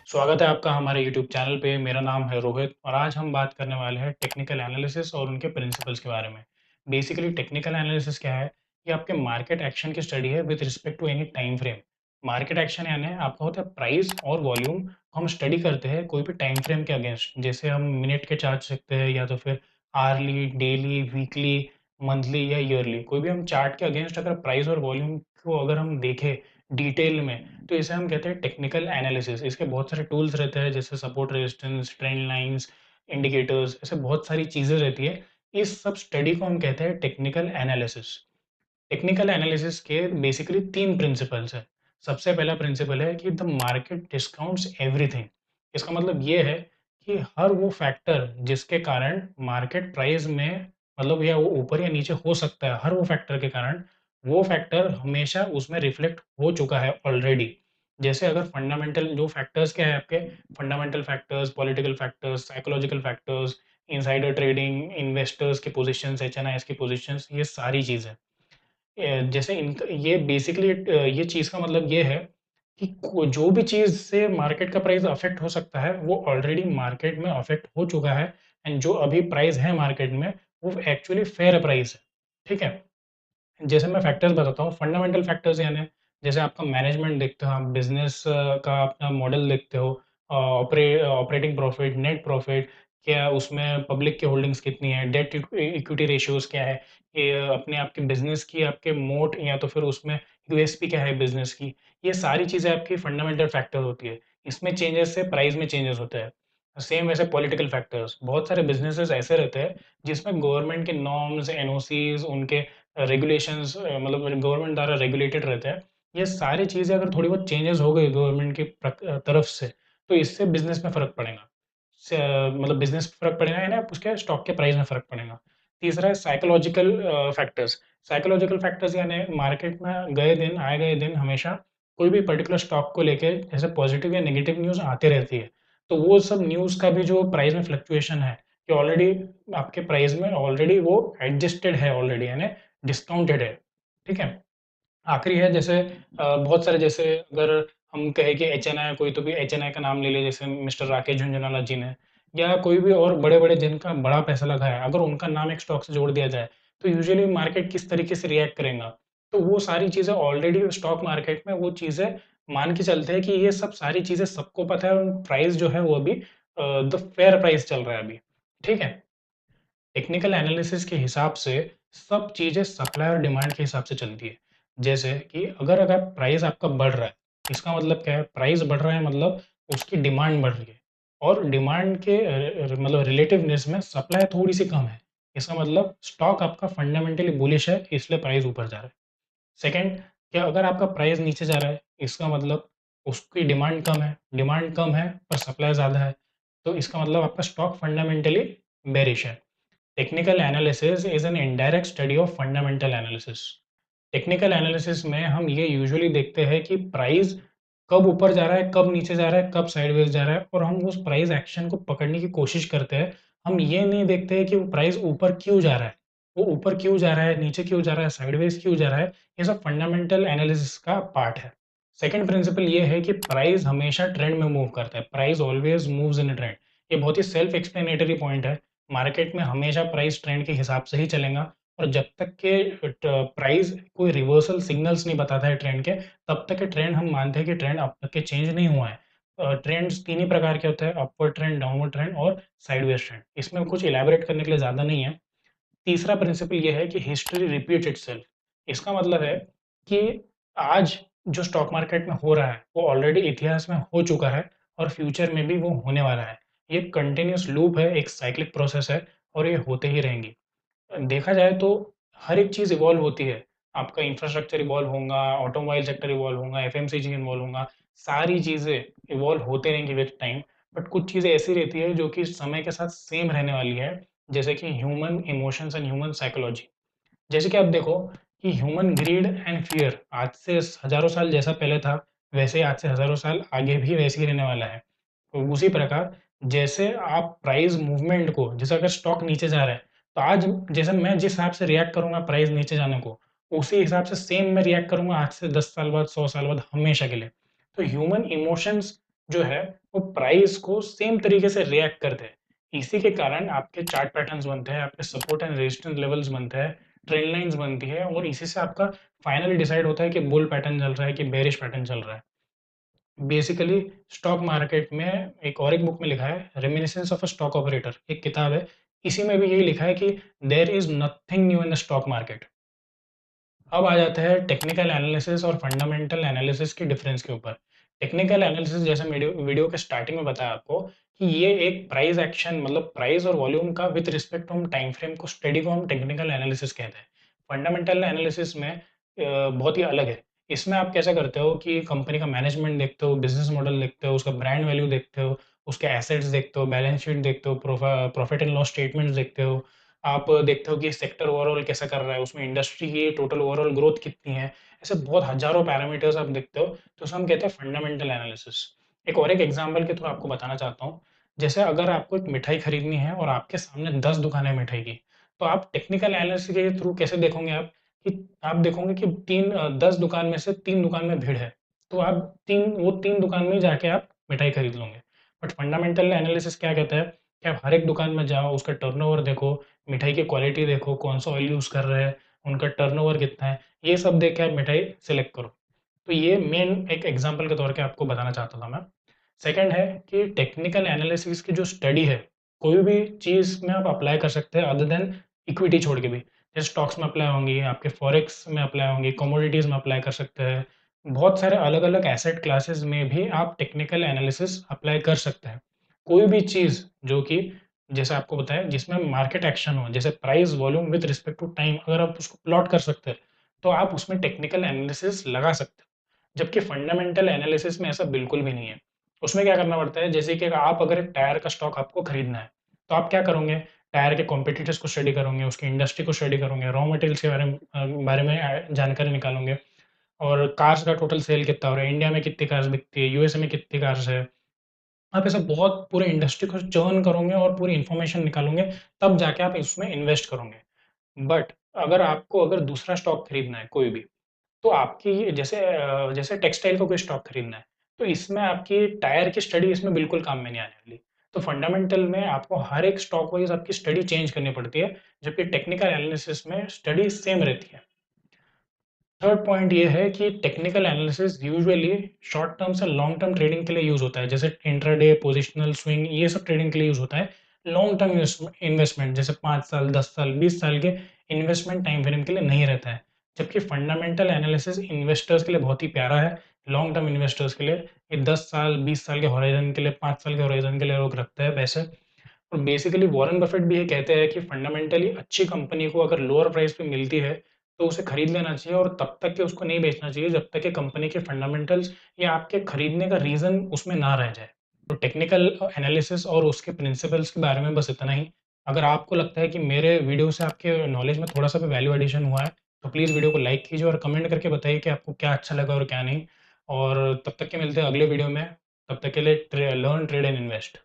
स्वागत है आपका हमारे यूट्यूब चैनल पे। मेरा नाम है रोहित और आज हम बात करने वाले हैं टेक्निकल एनालिसिस और उनके प्रिंसिपल्स के बारे में। बेसिकली टेक्निकल एनालिसिस क्या है? ये आपके मार्केट एक्शन की स्टडी है with respect to any time frame. Market action यानी आपका होता है प्राइस और वॉल्यूम को हम स्टडी करते हैं कोई भी टाइम फ्रेम के अगेंस्ट। जैसे हम मिनट के चार्ट सकते हैं या तो फिर आर्ली, डेली, वीकली, मंथली या ईयरली। कोई भी हम चार्ट के अगेंस्ट अगर प्राइस और वॉल्यूम को अगर हम देखें डिटेल में, तो इसे हम कहते हैं टेक्निकल एनालिसिस। इसके बहुत सारे टूल्स रहते हैं जैसे support resistance, trend lines, indicators, ऐसे बहुत सारी चीज़ें रहती है। इस सब स्टडी को हम कहते हैं टेक्निकल एनालिसिस। टेक्निकल एनालिसिस के बेसिकली 3 प्रिंसिपल्स हैं। सबसे पहला प्रिंसिपल है कि द मार्केट डिस्काउंट्स एवरीथिंग। इसका मतलब ये है कि हर वो फैक्टर जिसके कारण मार्केट प्राइस में मतलब या वो ऊपर या नीचे हो सकता है, हर वो फैक्टर के कारण वो फैक्टर हमेशा उसमें रिफ्लेक्ट हो चुका है ऑलरेडी। जैसे अगर फंडामेंटल जो फैक्टर्स क्या है आपके, fundamental factors, political factors, psychological factors, insider trading, investors की पोजीशंस, एचएनआईएस की पोजीशंस, ये सारी चीज़ें। जैसे इनक ये बेसिकली ये चीज़ का मतलब ये है कि को जो भी चीज़ से मार्केट का प्राइस अफ़ेक्ट हो सकता है, वो ऑलरेडी मार्केट में अफ़ेक्ट हो चुका है एंड जो अभी प्राइस है मार्केट में, वो एक्चुअली फेयर प्राइस है। ठीक है? जैसे मैं फैक्टर्स बताता हूँ, फंडामेंटल फैक्टर्स यानी जैसे आपका मैनेजमेंट देखते हो आप, बिज़नेस का अपना मॉडल देखते हो, ऑपरेटिंग प्रॉफ़िट, नेट प्रॉफ़िट, क्या उसमें पब्लिक की होल्डिंग्स कितनी है, डेट इक्विटी रेशियोज़ क्या है, ये अपने आपके बिज़नेस की आपके मोट या तो फिर उसमें यूएसपी क्या है बिज़नेस की, ये सारी चीज़ें आपकी फंडामेंटल फैक्टर होती है। इसमें चेंजेस से प्राइस में चेंजेस होता है। सेम वैसे पॉलिटिकल फैक्टर्स, बहुत सारे बिज़नेसेस ऐसे रहते हैं जिसमें गवर्नमेंट के नॉर्म्स, एनओसीज़, उनके रेगुलेशंस मतलब गवर्नमेंट द्वारा रेगुलेटेड रहता है। ये सारी चीज़ें अगर थोड़ी बहुत चेंजेस हो गई गवर्नमेंट की तरफ से, तो इससे बिज़नेस में फ़र्क पड़ेगा। स मतलब बिज़नेस में फ़र्क पड़ेगा यानी उसके स्टॉक के प्राइस में फ़र्क पड़ेगा। तीसरा है साइकोलॉजिकल फैक्टर्स। साइकोलॉजिकल फैक्टर्स यानी मार्केट में आए गए दिन हमेशा कोई भी पर्टिकुलर स्टॉक को लेके जैसे पॉजिटिव या नेगेटिव न्यूज़ आती रहती है। तो वो सब न्यूज़ का भी जो प्राइस में फ्लक्चुएशन है, कि ऑलरेडी आपके प्राइस में ऑलरेडी वो एडजस्टेड है ऑलरेडी यानी डिस्काउंटेड है, ठीक है? आखिरी है जैसे बहुत सारे जैसे अगर हम कहें कि एचएनआई कोई तो भी एचएनआई का नाम ले लें जैसे मिस्टर राकेश झुनझुनवाला जी ने या कोई भी और बड़े-बड़े जिनका बड़ा पैसा लगा है, अगर उनका नाम एक स्टॉक से जोड़ दिया जाए, तो यूजुअली मार्केट किस तरीके से रिएक्ट करेगा? तो वो सारी चीज़ें ऑलरेडी स्टॉक मार्केट में वो चीज़ें मान के चलते हैं कि ये सब सारी चीज़ें सबको पता है और प्राइस जो है वो अभी द फेयर प्राइस चल रहा है अभी, ठीक है? टेक्निकल एनालिसिस के हिसाब से सब चीज़ें सप्लाई और डिमांड के हिसाब से चलती है। जैसे कि अगर प्राइस आपका बढ़ रहा है, इसका मतलब क्या है? प्राइस बढ़ रहा है मतलब उसकी डिमांड बढ़ रही है और डिमांड के मतलब रिलेटिवनेस में सप्लाई थोड़ी-सी कम है। इसका मतलब स्टॉक आपका फंडामेंटली बुलिश है, इसलिए प्राइस ऊपर जा रहा है। सेकंड, क्या अगर आपका प्राइस नीचे जा रहा है, इसका मतलब उसकी डिमांड कम है पर सप्लाई ज़्यादा है, तो इसका मतलब आपका स्टॉक फंडामेंटली बेयरिश है। Technical analysis is an indirect study of fundamental analysis. Technical analysis में हम ये यूजुअली देखते हैं कि प्राइस कब ऊपर जा रहा है, कब नीचे जा रहा है, कब साइडवेज़ जा रहा है और हम उस प्राइस एक्शन को पकड़ने की कोशिश करते हैं। हम ये नहीं देखते हैं कि वो प्राइस ऊपर क्यों जा रहा है, वो ऊपर क्यों जा रहा है, नीचे क्यों जा रहा है, साइडवेज़ क्यों जा रहा है, ये सब फंडामेंटल एनालिसिस का पार्ट है। सेकंड प्रिंसिपल ये है कि प्राइस हमेशा ट्रेंड में मूव करता है, price always moves in a trend. ये बहुत ही सेल्फ एक्सप्लेनेटरी पॉइंट है। मार्केट में हमेशा प्राइस ट्रेंड के हिसाब से ही चलेगा और जब तक के प्राइस कोई रिवर्सल सिग्नल्स नहीं बताता है ट्रेंड के, तब तक के ट्रेंड हम मानते हैं कि ट्रेंड अब तक के चेंज नहीं हुआ है। ट्रेंड्स 3 ही प्रकार के होते हैं, अपवर्ड ट्रेंड, डाउनवर्ड ट्रेंड और साइडवेज ट्रेंड। इसमें कुछ इलैबोरेट करने के लिए ज़्यादा नहीं है। तीसरा प्रिंसिपल ये है कि हिस्ट्री रिपीट्स इटसेल्फ। इसका मतलब है कि आज जो स्टॉक मार्केट में हो रहा है, वो ऑलरेडी इतिहास में हो चुका है और फ्यूचर में भी वो होने वाला है। ये कंटिन्यूअस लूप है, एक साइक्लिक प्रोसेस है और ये होते ही रहेंगी। देखा जाए तो हर एक चीज़ इवॉल्व होती है। आपका इंफ्रास्ट्रक्चर इवॉल्व होगा, ऑटोमोबाइल सेक्टर इवॉल्व होगा, एफएमसीजी इन्वॉल्व होगा, सारी चीज़ें इवॉल्व होते रहेंगी विद टाइम। बट कुछ चीज़ें ऐसी रहती है जो कि समय के साथ सेम रहने वाली है, जैसे कि human emotions and human psychology. जैसे कि आप देखो कि ह्यूमन ग्रीड एंड फियर आज से हज़ारों साल जैसा पहले था, वैसे ही आज से हज़ारों साल आगे भी वैसे ही रहने वाला है। तो उसी प्रकार जैसे आप प्राइस मूवमेंट को जैसे अगर स्टॉक नीचे जा रहा है, तो आज जैसे मैं जिस हिसाब से रिएक्ट करूँगा प्राइस नीचे जाने को, उसी हिसाब से सेम मैं रिएक्ट करूँगा आज से 10 साल बाद, 100 साल बाद, हमेशा के लिए। तो ह्यूमन इमोशंस जो है वो प्राइस को सेम तरीके से रिएक्ट करते हैं। इसी के कारण आपके चार्ट पैटर्न्स बनते हैं, आपके सपोर्ट एंड रेजिस्टेंस लेवल्स बनते हैं, ट्रेंड लाइन्स बनती है और इसी से आपका फाइनली डिसाइड होता है कि बुल पैटर्न चल रहा है कि बेयरिश पैटर्न चल रहा है। बेसिकली स्टॉक मार्केट में एक बुक में लिखा है reminiscence of a stock operator, एक किताब है। इसी में भी यही लिखा है कि there is nothing new in the stock market. अब आ जाता है टेक्निकल एनालिसिस और फंडामेंटल एनालिसिस के डिफरेंस के ऊपर। टेक्निकल एनालिसिस जैसे वीडियो वीडियो के स्टार्टिंग में बताया आपको कि ये एक प्राइस एक्शन मतलब प्राइस और वॉल्यूम का विद रिस्पेक्ट टू हम टाइम फ्रेम को स्टडी को हम टेक्निकल एनालिसिस कहते हैं। फंडामेंटल एनालिसिस में बहुत ही अलग है। इसमें आप कैसा करते हो कि कंपनी का मैनेजमेंट देखते हो, बिजनेस मॉडल देखते हो, उसका ब्रांड वैल्यू देखते हो, उसके एसेट्स देखते हो, बैलेंस शीट देखते हो, प्रॉफिट एंड लॉस स्टेटमेंट्स देखते हो। आप देखते हो कि सेक्टर ओवरऑल कैसा कर रहा है, उसमें इंडस्ट्री की टोटल ओवरऑल ग्रोथ कितनी है। ऐसे बहुत हज़ारों पैरामीटर्स आप देखते हो, तो उसे हम कहते हैं फंडामेंटल एनालिसिस। एक एग्ज़ाम्पल के थ्रू आपको बताना चाहता हूँ। जैसे अगर आपको एक मिठाई खरीदनी है और आपके सामने 10 दुकानें हैं मिठाई की, तो आप टेक्निकल एनालिसिस के थ्रू कैसे देखोगे आप कि आप देखोगे कि 10 दुकान में से 3 दुकान में भीड़ है, तो आप 3 दुकान में ही जाके आप मिठाई खरीद लोगे। बट फंडामेंटल एनालिसिस क्या कहता है कि आप हर एक दुकान में जाओ, उसका टर्नओवर देखो, मिठाई की क्वालिटी देखो, कौन-सा ऑयल यूज़ कर रहे हैं, उनका टर्नओवर कितना है, ये सब देख के आप मिठाई सेलेक्ट करो। तो ये मेन एक एग्ज़ाम्पल के तौर पे आपको बताना चाहता था मैं। सेकंड है कि टेक्निकल एनालिसिस की जो स्टडी है, कोई भी चीज़ में आप अप्लाई कर सकते हैं अदर देन इक्विटी छोड़ के भी। जैसे स्टॉक्स में अप्लाई होंगी, आपके फॉरेक्स में अप्लाई होंगी, कमोडिटीज़ में अप्लाई कर सकते हैं। बहुत सारे अलग-अलग एसेट क्लासेस में भी आप टेक्निकल एनालिसिस अप्लाई कर सकते हैं। कोई भी चीज़ जो कि जैसे आपको बताया जिसमें मार्केट एक्शन हो, जैसे price volume with respect to time अगर आप उसको प्लॉट कर सकते हैं, तो आप उसमें टेक्निकल एनालिसिस लगा सकते हो। जबकि फंडामेंटल एनालिसिस में ऐसा बिल्कुल भी नहीं है। उसमें क्या करना पड़ता है जैसे कि आप अगर एक टायर का स्टॉक आपको खरीदना है, तो आप क्या करोगे? टायर के कॉम्पिटिटर्स को स्टडी करोगे, उसकी इंडस्ट्री को स्टडी करोगे, रॉ मटेरियल्स के बारे में जानकारी निकालोगे और कार्स का टोटल सेल कितना हो रहा है, इंडिया में कितनी कार्स बिकती है, यूएसए में कितनी कार्स है। आप ऐसा बहुत पूरे इंडस्ट्री को चर्न करोगे और पूरी इन्फॉर्मेशन निकालोगे, तब जाके आप इसमें इन्वेस्ट करोगे। बट अगर दूसरा स्टॉक खरीदना है कोई भी, तो आपकी जैसे टेक्सटाइल का कोई स्टॉक खरीदना है, तो इसमें आपकी टायर की स्टडी इसमें बिल्कुल काम में नहीं आने वाली। तो फंडामेंटल में आपको हर एक स्टॉक वाइज़ आपकी स्टडी चेंज करनी पड़ती है, जबकि टेक्निकल एनालिसिस में स्टडी सेम रहती है। थर्ड पॉइंट ये है कि technical analysis usually short term से लॉन्ग टर्म ट्रेडिंग के लिए यूज़ होता है। जैसे इंट्राडे, पोजिशनल स्विंग ये सब ट्रेडिंग के लिए यूज़ होता है। लॉन्ग टर्म इन्वेस्टमेंट जैसे 5 साल, 10 साल, 20 साल के इन्वेस्टमेंट टाइम फ्रेम के लिए नहीं रहता है। जबकि फंडामेंटल एनालिसिस इन्वेस्टर्स के लिए बहुत ही प्यारा है, लॉन्ग टर्म इन्वेस्टर्स के लिए। ये 10 साल, 20 साल के हॉराइज़न के लिए, 5 साल के हॉराइज़न के लिए लोग रखते हैं पैसे। और बेसिकली वॉरेन बफेट भी ये कहते हैं कि फंडामेंटली अच्छी कंपनी को अगर लोअर प्राइस पे मिलती है, तो उसे खरीद लेना चाहिए और तब तक के उसको नहीं बेचना चाहिए जब तक कि कंपनी के फंडामेंटल्स या आपके खरीदने का रीज़न उसमें ना रह जाए। तो टेक्निकल एनालिसिस और उसके प्रिंसिपल्स के बारे में बस इतना ही। अगर आपको लगता है कि मेरे वीडियो से आपके नॉलेज में थोड़ा-सा भी वैल्यू एडिशन हुआ है, तो प्लीज़ वीडियो को लाइक कीजिए और कमेंट करके बताइए कि आपको क्या अच्छा लगा और क्या नहीं। और तब तक के मिलते हैं अगले वीडियो में। तब तक के लिए लर्न, ट्रेड एंड इन्वेस्ट।